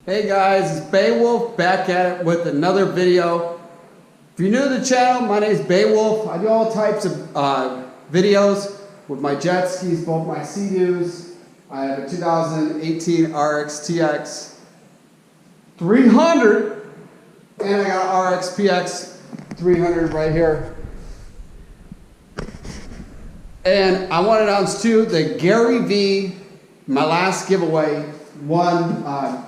Hey guys, it's Beowulf back at it with another video. If you're new to the channel, my name is Beowulf. I do all types of videos with my jet skis, both my Sea Doos. I have a 2018 RXT X 300 and I got an RXP-X 300 right here. And I want to announce too that Gary V, my last giveaway, won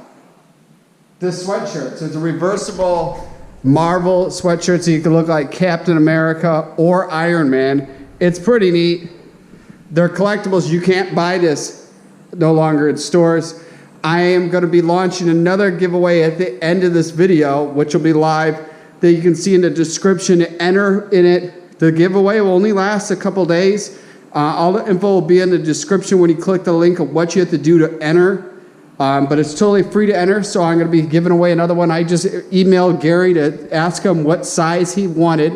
this sweatshirt. So it's a reversible Marvel sweatshirt, so you can look like Captain America or Iron Man. It's pretty neat. They're collectibles. You can't buy this no longer in stores. I am going to be launching another giveaway at the end of this video, which will be live, that you can see in the description. Enter in it. The giveaway will only last a couple days. All the info will be in the description when you click the link of what you have to do to enter. But it's totally free to enter, so I'm going to be giving away another one. I just emailed Gary to ask him what size he wanted,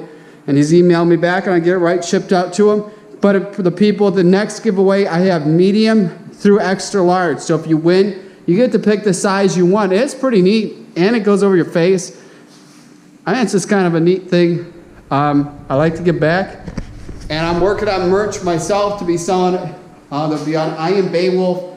and he's emailed me back, and I get it right shipped out to him. But for the people, the next giveaway, I have medium through extra large. So if you win, you get to pick the size you want. It's pretty neat, and it goes over your face. I think it's just kind of a neat thing. I like to give back, and I'm working on merch myself to be selling it. They'll be on IamBeowulf.com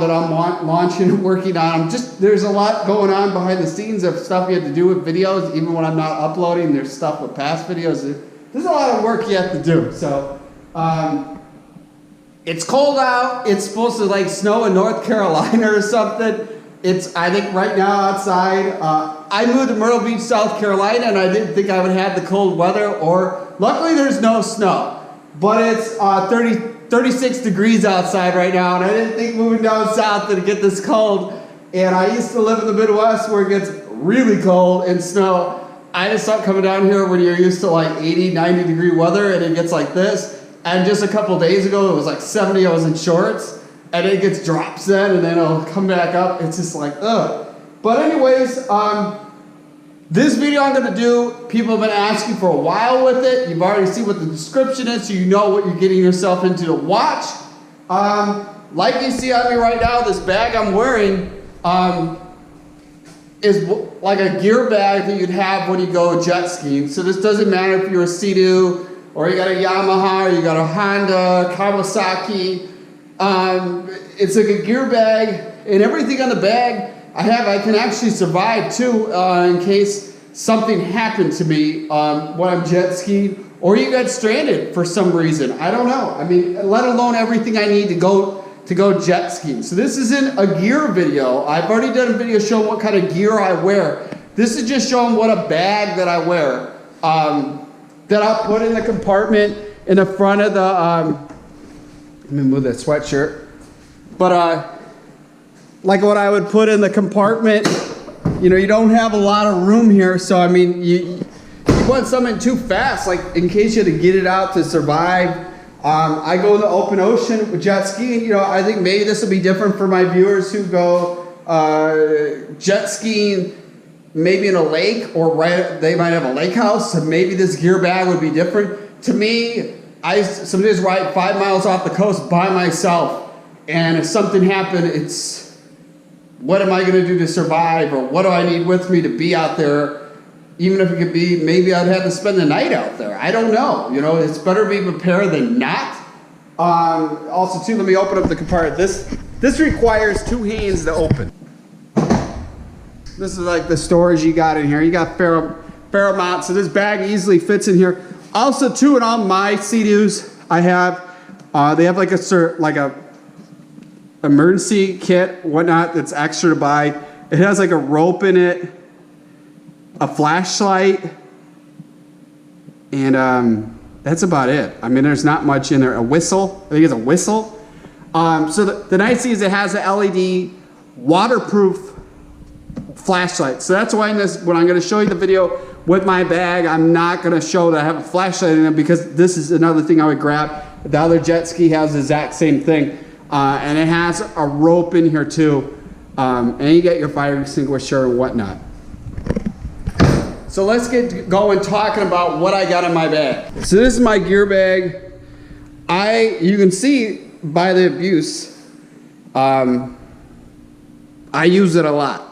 that I'm launching and working on. There's a lot going on behind the scenes of stuff you have to do with videos. Even when I'm not uploading, there's stuff with past videos. There's a lot of work you have to do. So it's cold out. It's supposed to like snow in North Carolina or something. I think right now outside. I moved to Myrtle Beach, South Carolina, and I didn't think I would have the cold weather. Luckily there's no snow, but it's 36 degrees outside right now, and I didn't think moving down south would get this cold. And I used to live in the Midwest where it gets really cold and snow. I just thought coming down here when you're used to like 80, 90 degree weather and it gets like this. And just a couple days ago, it was like 70, I was in shorts, and it gets drops then, and then it'll come back up. It's just like, ugh. But anyways, this video I'm going to do, people have been asking for a while with it. You've already seen what the description is, so you know what you're getting yourself into to watch. Like you see on me right now, this bag I'm wearing is like a gear bag that you'd have when you go jet skiing. So this doesn't matter if you're a Sea Doo, or you got a Yamaha, or you got a Honda, Kawasaki. It's like a gear bag, and everything on the bag I can actually survive too in case something happened to me when I'm jet skiing, or you got stranded for some reason. I don't know. I mean, let alone everything I need to go jet skiing. So this isn't a gear video. I've already done a video showing what kind of gear I wear. This is just showing what a bag that I wear that I'll put in the compartment in the front of the. Let me move that sweatshirt. But like what I would put in the compartment, you know, you don't have a lot of room here, so I mean, you want something too fast, like in case you had to get it out to survive. I go in the open ocean with jet skiing. You know, I think maybe this will be different for my viewers who go jet skiing maybe in a lake, or they might have a lake house, so maybe this gear bag would be different. To me, I some days ride 5 miles off the coast by myself, and if something happened, it's what am I going to do to survive, or what do I need with me to be out there? Even if it could be, maybe I'd have to spend the night out there. I don't know. You know, it's better to be prepared than not. Also, too, let me open up the compartment. This requires 2 hands to open. This is like the storage you got in here. You got fair amount, so this bag easily fits in here. Also, too, in all my Sea Doos, I have, they have like a emergency kit, whatnot, that's extra to buy. It has like a rope in it, a flashlight, and that's about it. I mean, there's not much in there. A whistle, I think it's a whistle. So the nice thing is it has an LED waterproof flashlight. So that's why when I'm going to show you the video with my bag, I'm not going to show that I have a flashlight in it, because this is another thing I would grab. The other jet ski has the exact same thing. And it has a rope in here too, and you get your fire extinguisher and whatnot. So let's get going talking about what I got in my bag. So this is my gear bag. You can see by the abuse, I use it a lot.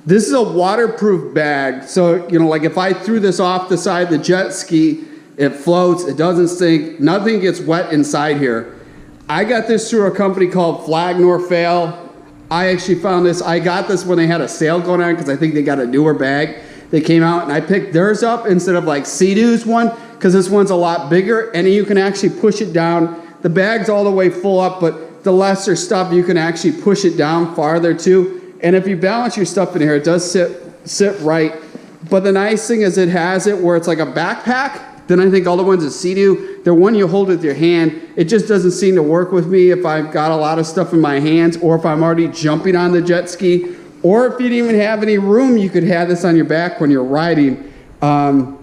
This is a waterproof bag, so you know, like if I threw this off the side of the jet ski, it floats, it doesn't sink, nothing gets wet inside here. I got this through a company called Flag Nor Fail. I actually found this, I got this when they had a sale going on because I think they got a newer bag. They came out and I picked theirs up instead of like Sea Doo's one, because this one's a lot bigger and you can actually push it down. The bag's all the way full up, but the lesser stuff you can actually push it down farther too. And if you balance your stuff in here, it does sit right. But the nice thing is it has it where it's like a backpack. Then I think all the ones at Sea Doo, they're one you hold with your hand. It just doesn't seem to work with me if I've got a lot of stuff in my hands or if I'm already jumping on the jet ski. Or if you didn't even have any room, you could have this on your back when you're riding. I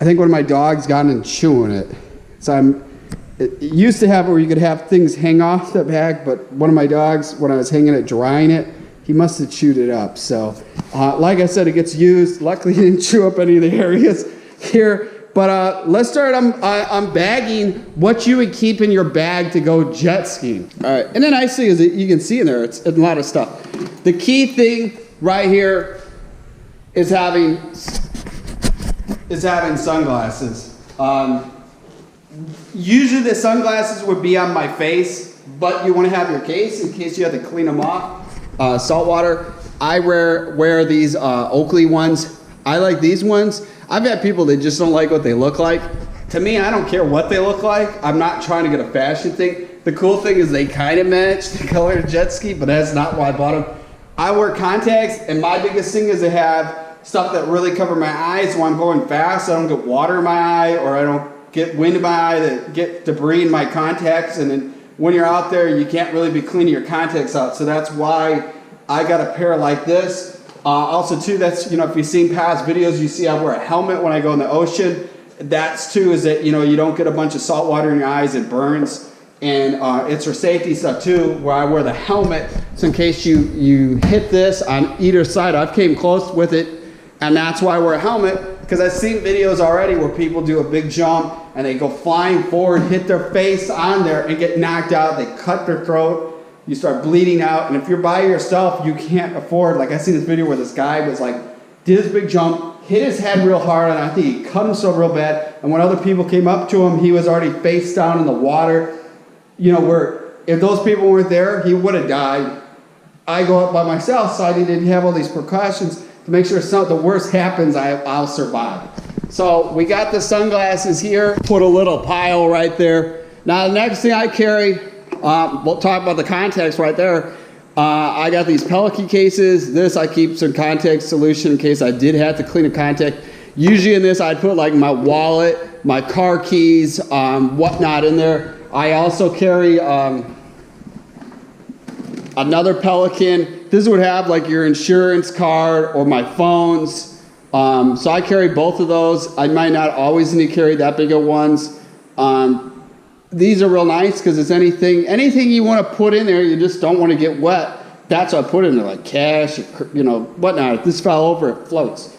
think one of my dogs got in chewing it. So it used to have it where you could have things hang off the bag, but one of my dogs, when I was hanging it, drying it, he must have chewed it up. So, like I said, it gets used. Luckily, he didn't chew up any of the areas here. But let's start on bagging what you would keep in your bag to go jet skiing. All right, and the nice thing is that you can see in there, it's a lot of stuff. The key thing right here is having sunglasses. Usually the sunglasses would be on my face, but you want to have your case in case you have to clean them off. Saltwater. I wear these Oakley ones. I like these ones. I've had people that just don't like what they look like. To me, I don't care what they look like. I'm not trying to get a fashion thing. The cool thing is they kind of match the color of jet ski, but that's not why I bought them. I wear contacts, and my biggest thing is to have stuff that really cover my eyes so I'm going fast. So I don't get water in my eye, or I don't get wind in my eye that get debris in my contacts. And then when you're out there, you can't really be cleaning your contacts out. So that's why I got a pair like this. Also too, that's, you know, if you've seen past videos, you see I wear a helmet when I go in the ocean. That's too, is that, you know, you don't get a bunch of salt water in your eyes, it burns. And it's for safety stuff too, where I wear the helmet. So in case you hit this on either side, I've came close with it, and that's why I wear a helmet, because I've seen videos already where people do a big jump and they go flying forward, hit their face on there and get knocked out. They cut their throat. You start bleeding out, and if you're by yourself, you can't afford, like I seen this video where this guy was like, did his big jump, hit his head real hard, and I think he cut himself real bad, and when other people came up to him, he was already face down in the water, you know, where if those people weren't there, he would have died. I go up by myself, so I didn't have all these precautions to make sure if the worst happens, I'll survive. So we got the sunglasses here, put a little pile right there. Now the next thing I carry, we'll talk about the contacts right there. I got these Pelican cases. This I keep some contact solution in case I did have to clean a contact. Usually in this I'd put like my wallet, my car keys, whatnot in there. I also carry another Pelican. This would have like your insurance card or my phones. So I carry both of those. I might not always need to carry that big of ones. These are real nice because it's anything you want to put in there, you just don't want to get wet. That's what I put in there, like cash, you know, whatnot. If this fell over, it floats.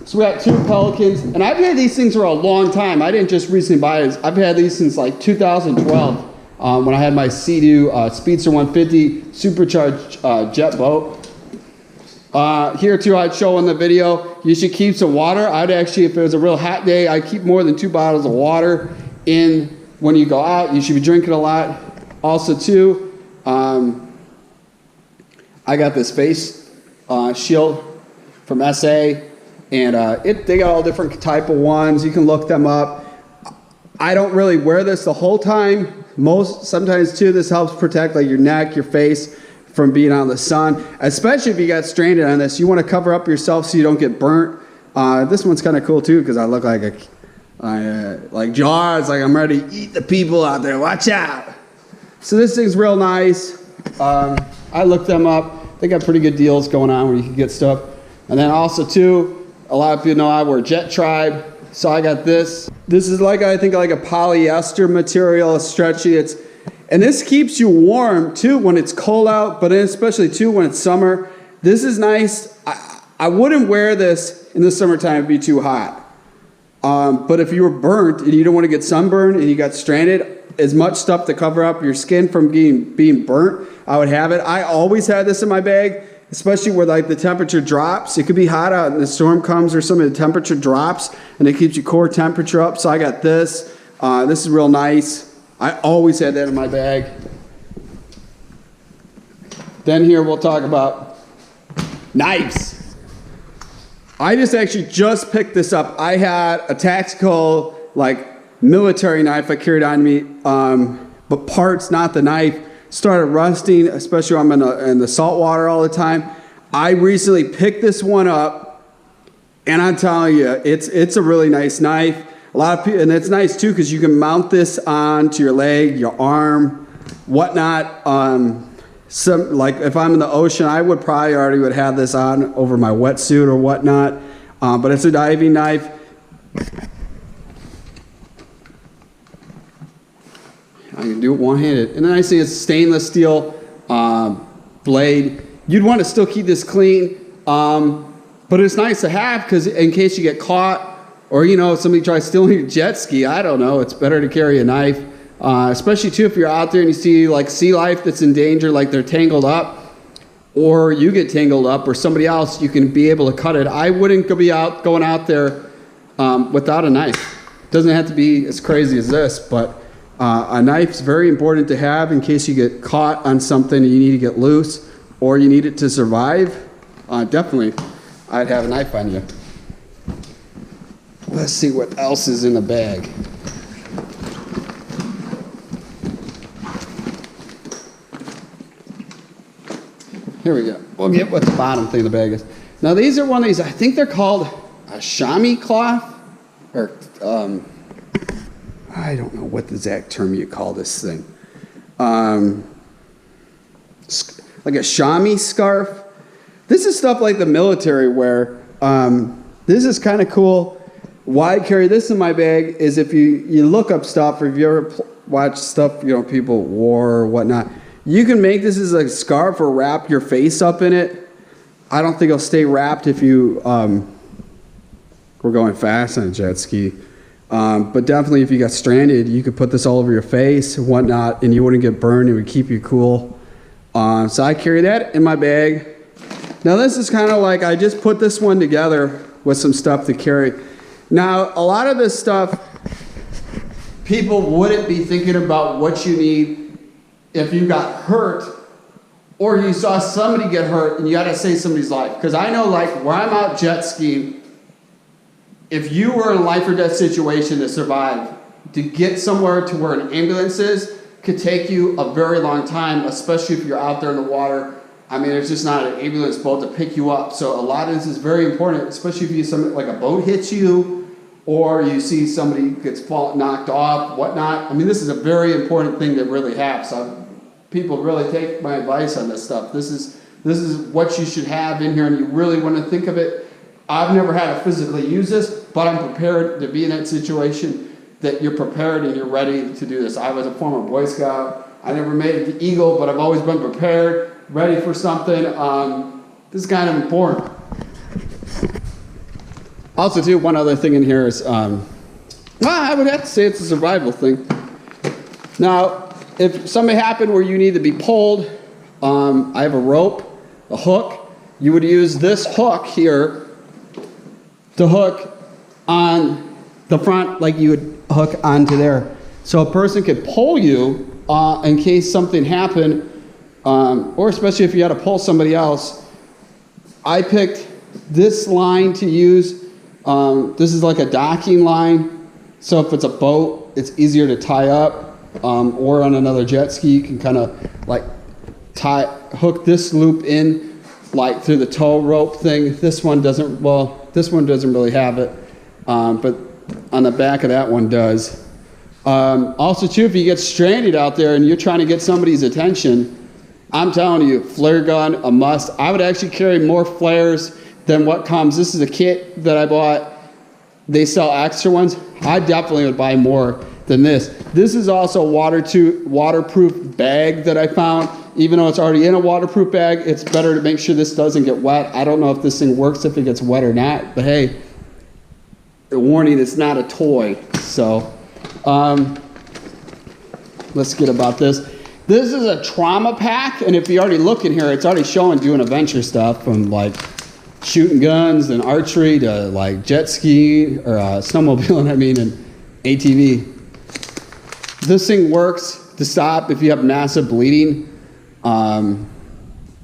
So we got two Pelicans, and I've had these things for a long time. I didn't just recently buy these. I've had these since like 2012 when I had my Sea Doo Speedster 150 supercharged jet boat. Here too, I'd show in the video, you should keep some water. I'd actually, if it was a real hot day, I'd keep more than 2 bottles of water in. When you go out, you should be drinking a lot. Also too, I got this face shield from SA, and they got all different type of ones. You can look them up. I don't really wear this the whole time. Sometimes too, this helps protect like your neck, your face from being out in the sun. Especially if you got stranded on this, you want to cover up yourself so you don't get burnt. This one's kind of cool too because I look like like Jaws, like I'm ready to eat the people out there. Watch out! So this thing's real nice. I looked them up. They got pretty good deals going on where you can get stuff. And then also too, a lot of people know I wear Jet Tribe, so I got this. This is like, I think like a polyester material, it's stretchy. And this keeps you warm too when it's cold out, but then especially too when it's summer. This is nice. I wouldn't wear this in the summertime, it'd be too hot. But if you were burnt and you don't want to get sunburned and you got stranded, as much stuff to cover up your skin from being burnt, I would have it. I always had this in my bag, especially where like the temperature drops. It could be hot out and the storm comes or something, the temperature drops and it keeps your core temperature up. So I got this. This is real nice. I always had that in my bag. Then here we'll talk about knives. I actually just picked this up. I had a tactical, like, military knife I carried on me, but parts, not the knife, started rusting, especially when I'm in the salt water all the time. I recently picked this one up, and I'm telling you, it's a really nice knife. A lot of people, and it's nice too because you can mount this onto your leg, your arm, whatnot. Like if I'm in the ocean, I would probably already would have this on over my wetsuit or whatnot. But it's a diving knife. I can do it one-handed. And the nice thing is stainless steel blade. You'd want to still keep this clean, but it's nice to have because in case you get caught or, you know, somebody tries stealing your jet ski, I don't know, it's better to carry a knife. Especially too if you're out there and you see like sea life that's in danger, like they're tangled up, or you get tangled up, or somebody else, you can be able to cut it. I wouldn't going out there without a knife. Doesn't have to be as crazy as this, but a knife's very important to have in case you get caught on something and you need to get loose, or you need it to survive. Definitely, I'd have a knife on you. Let's see what else is in the bag. Here we go. We'll get what the bottom thing of the bag is. Now these are one of these, I think they're called a Shami cloth, or I don't know what the exact term you call this thing. Like a Shami scarf. This is stuff like the military wear. This is kind of cool. Why I carry this in my bag is if you look up stuff, or if you ever watch stuff, you know, people wore or whatnot, you can make this as a scarf or wrap your face up in it. I don't think it'll stay wrapped if you were going fast on a jet ski. But definitely if you got stranded, you could put this all over your face and whatnot, and you wouldn't get burned. It would keep you cool. So I carry that in my bag. Now this is kind of like, I just put this one together with some stuff to carry. Now a lot of this stuff, people wouldn't be thinking about what you need if you got hurt or you saw somebody get hurt and you got to save somebody's life. Because I know, like, where I'm out jet skiing, if you were in a life or death situation to survive, to get somewhere to where an ambulance is could take you a very long time, especially if you're out there in the water. I mean, there's just not an ambulance boat to pick you up. So a lot of this is very important, especially if you see something like a boat hits you or you see somebody gets knocked off, whatnot. I mean, this is a very important thing to really have. So people really take my advice on this stuff. This is what you should have in here, and you really want to think of it. I've never had to physically use this, but I'm prepared to be in that situation, that you're prepared and you're ready to do this. I was a former Boy Scout. I never made it to Eagle, but I've always been prepared, ready for something. This is kind of important. Also, too, one other thing in here is, well, I would have to say it's a survival thing. Now, if something happened where you need to be pulled, I have a rope, a hook. You would use this hook here to hook on the front like you would hook onto there. So a person could pull you in case something happened, or especially if you had to pull somebody else. I picked this line to use. This is like a docking line. So if it's a boat, it's easier to tie up. Or on another jet ski, you can kind of like hook this loop in like through the tow rope thing. This one doesn't really have it, but on the back of that one does. Also too, if you get stranded out there and you're trying to get somebody's attention, I'm telling you, flare gun, a must. I would actually carry more flares than what comes. This is a kit that I bought. They sell extra ones. I definitely would buy more than this. This is also a waterproof bag that I found. Even though it's already in a waterproof bag, it's better to make sure this doesn't get wet. I don't know if this thing works if it gets wet or not, but hey, a warning, it's not a toy. So let's get about this. This is a trauma pack, and if you already look in here, it's already showing doing adventure stuff from like shooting guns and archery to like jet ski or snowmobiling, I mean, and ATV. This thing works to stop if you have massive bleeding.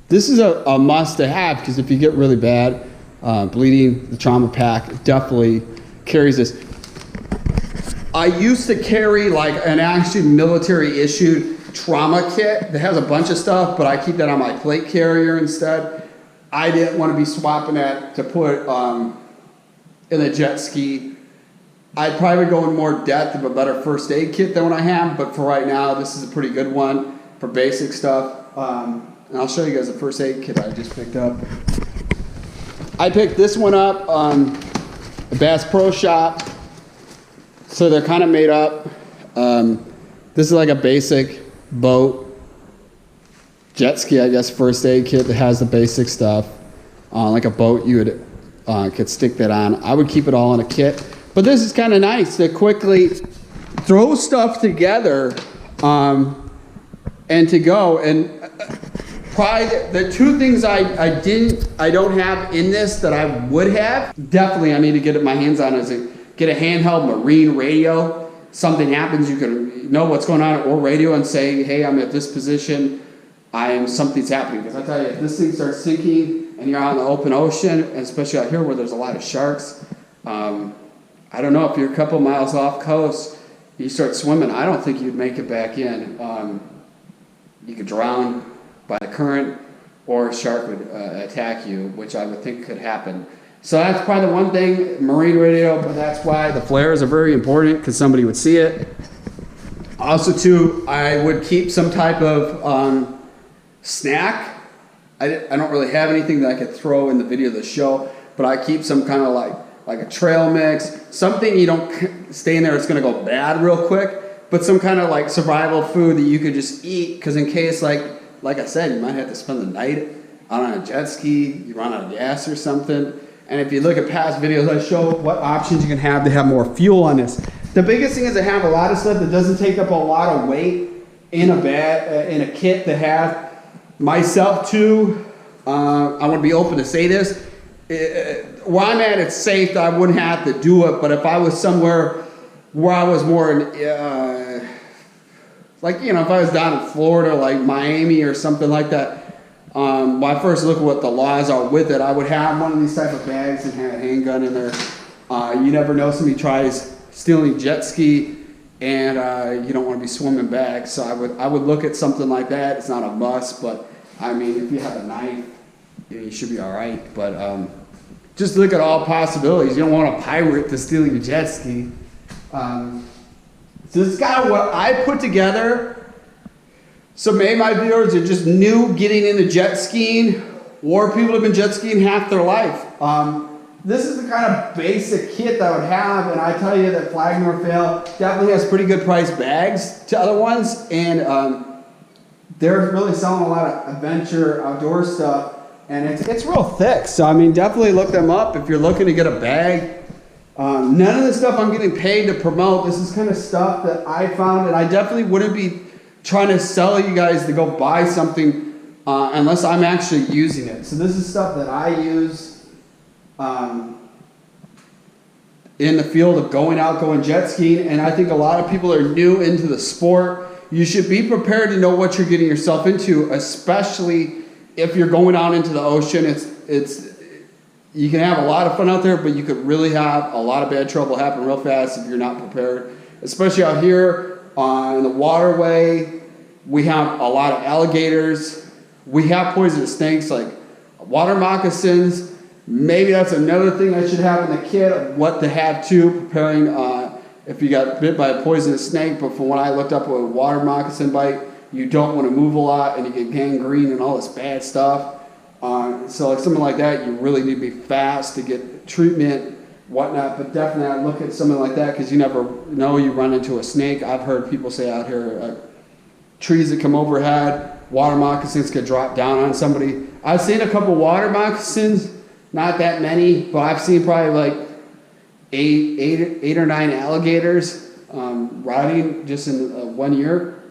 This is a must to have, because if you get really bad bleeding, the trauma pack definitely carries this. I used to carry like an actually military issued trauma kit that has a bunch of stuff, but I keep that on my plate carrier instead. I didn't want to be swapping that to put in a jet ski. I'd probably go in more depth of a better first aid kit than what I have, but for right now, this is a pretty good one for basic stuff. And I'll show you guys the first aid kit I just picked up. I picked this one up on the Bass Pro Shop. So they're kind of made up. This is like a basic boat, jet ski, I guess, first aid kit that has the basic stuff. Like a boat, you would could stick that on. I would keep it all in a kit. But this is kind of nice to quickly throw stuff together and to go. And probably the two things I don't have in this that I would have, definitely I need to get my hands on, is get a handheld marine radio. Something happens, you can know what's going on, or radio and say, hey, I'm at this position, something's happening. Because I tell you, if this thing starts sinking and you're out in the open ocean, and especially out here where there's a lot of sharks, I don't know, if you're a couple miles off coast, you start swimming, I don't think you'd make it back in. You could drown by the current, or a shark would attack you, which I would think could happen. So that's probably the one thing, marine radio, but that's why the flares are very important, because somebody would see it. Also too, I would keep some type of snack. I don't really have anything that I could throw in the video of the show, but I keep some kind of like a trail mix, something you don't stay in there, it's gonna go bad real quick, but some kind of like survival food that you could just eat, because in case, like I said, you might have to spend the night out on a jet ski, you run out of gas or something. And if you look at past videos, I show what options you can have to have more fuel on this. The biggest thing is to have a lot of stuff that doesn't take up a lot of weight in a kit to have. Myself too, I want to be open to say this. Where I'm at, it's safe, I wouldn't have to do it, but if I was somewhere where I was more, like, you know, if I was down in Florida, like Miami or something like that, when I first look at what the laws are with it, I would have one of these type of bags and have a handgun in there. You never know, somebody tries stealing jet ski and you don't want to be swimming back, so I would look at something like that. It's not a must, but I mean, if you have a knife, you should be all right. But just look at all possibilities. You don't want a pirate to steal your jet ski. So this is kind of what I put together. So maybe my viewers are just new getting into jet skiing, or people have been jet skiing half their life. This is the kind of basic kit that I would have, and I tell you that Flag Nor Fail definitely has pretty good price bags to other ones, and they're really selling a lot of adventure outdoor stuff, and it's real thick. So I mean, definitely look them up if you're looking to get a bag. None of the stuff I'm getting paid to promote. This is kind of stuff that I found, and I definitely wouldn't be trying to sell you guys to go buy something unless I'm actually using it. So this is stuff that I use in the field of going jet skiing, and I think a lot of people are new into the sport. You should be prepared to know what you're getting yourself into, especially if you're going out into the ocean. You can have a lot of fun out there, but you could really have a lot of bad trouble happen real fast if you're not prepared, especially out here. In the waterway, we have a lot of alligators. We have poisonous snakes like water moccasins. Maybe that's another thing I should have in the kit of what to have too, preparing if you got bit by a poisonous snake. But from what I looked up with a water moccasin bite, you don't want to move a lot and you get gangrene and all this bad stuff. So like something like that, you really need to be fast to get treatment, whatnot, but definitely I look at something like that because you never know, you run into a snake. I've heard people say out here, trees that come overhead, water moccasins could drop down on somebody. I've seen a couple water moccasins, not that many, but I've seen probably like eight or nine alligators riding just in 1 year.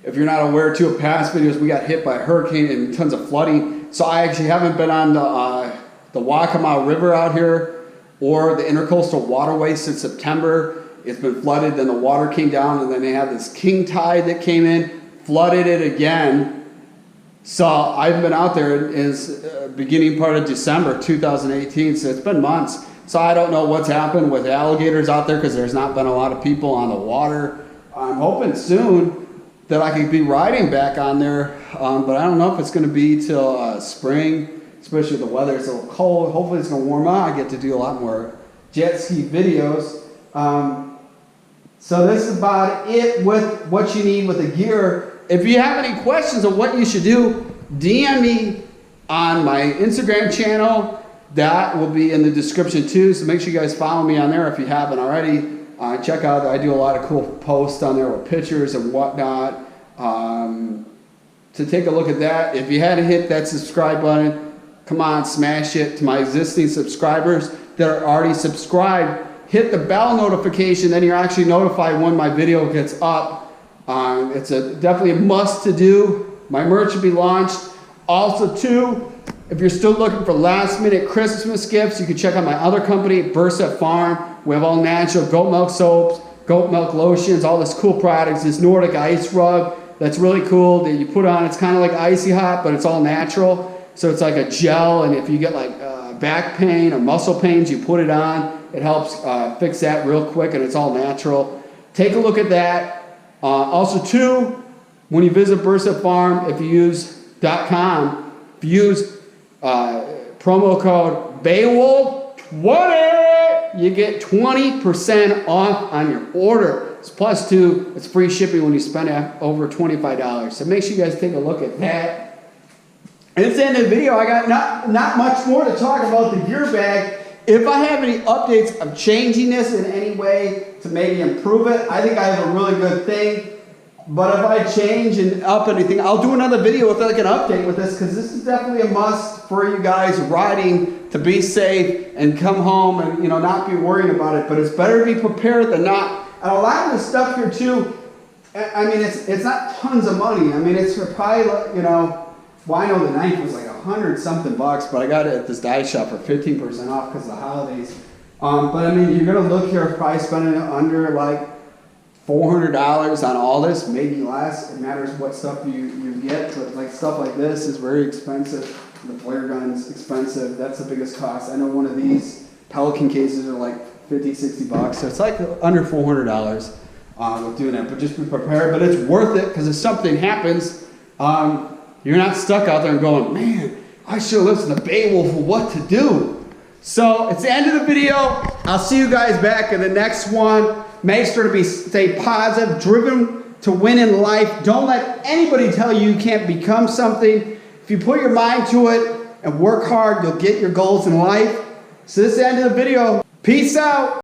If you're not aware, too, of past videos, we got hit by a hurricane and tons of flooding. So I actually haven't been on the Waccamaw River out here or the Intercoastal Waterway since September. It's been flooded, then the water came down, and then they had this king tide that came in, flooded it again. So I've been out there is beginning part of December 2018, so it's been months. So I don't know what's happened with alligators out there because there's not been a lot of people on the water. I'm hoping soon that I could be riding back on there, but I don't know if it's going to be till spring, especially if the weather is a little cold. Hopefully it's going to warm up. I get to do a lot more jet ski videos. So this is about it with what you need with the gear. If you have any questions on what you should do, DM me on my Instagram channel. That will be in the description too, so make sure you guys follow me on there if you haven't already. Check out, I do a lot of cool posts on there with pictures and whatnot. To take a look at that, if you hadn't hit that subscribe button, come on, smash it. To my existing subscribers that are already subscribed, hit the bell notification, then you're actually notified when my video gets up. It's definitely a must to do. My merch will be launched. Also too, if you're still looking for last minute Christmas gifts, you can check out my other company, Burset Farm. We have all natural goat milk soaps, goat milk lotions, all this cool products. This Nordic ice rug that's really cool that you put on. It's kind of like icy hot, but it's all natural. So it's like a gel, and if you get like back pain or muscle pains, you put it on. It helps fix that real quick, and it's all natural. Take a look at that. Also too, when you visit Burset Farm, if you use .com, if you use promo code Beowulf20, you get 20% off on your order. It's plus two, it's free shipping when you spend over $25. So make sure you guys take a look at that. And it's the end of the video. I got not much more to talk about the gear bag. If I have any updates of changing this in any way to maybe improve it, I think I have a really good thing. But if I change and up anything, I'll do another video with like an update with this, because this is definitely a must for you guys riding to be safe and come home and not be worrying about it. But it's better to be prepared than not. And a lot of the stuff here too, I mean, it's not tons of money. I mean, it's for probably well, I know the knife was like $100-something, but I got it at this dye shop for 15% off because of the holidays. But I mean, you're gonna look here probably spending under like $400 on all this, maybe less. It matters what stuff you get, but like stuff like this is very expensive. The flare gun's expensive. That's the biggest cost. I know one of these Pelican cases are like $50-60, so it's like under $400 with doing that. But just be prepared. But it's worth it, because if something happens, you're not stuck out there and going, man, I should listen to Beowulf for what to do. So it's the end of the video. I'll see you guys back in the next one. Make sure to stay positive, driven to win in life. Don't let anybody tell you you can't become something. If you put your mind to it and work hard, you'll get your goals in life. So this is the end of the video. Peace out.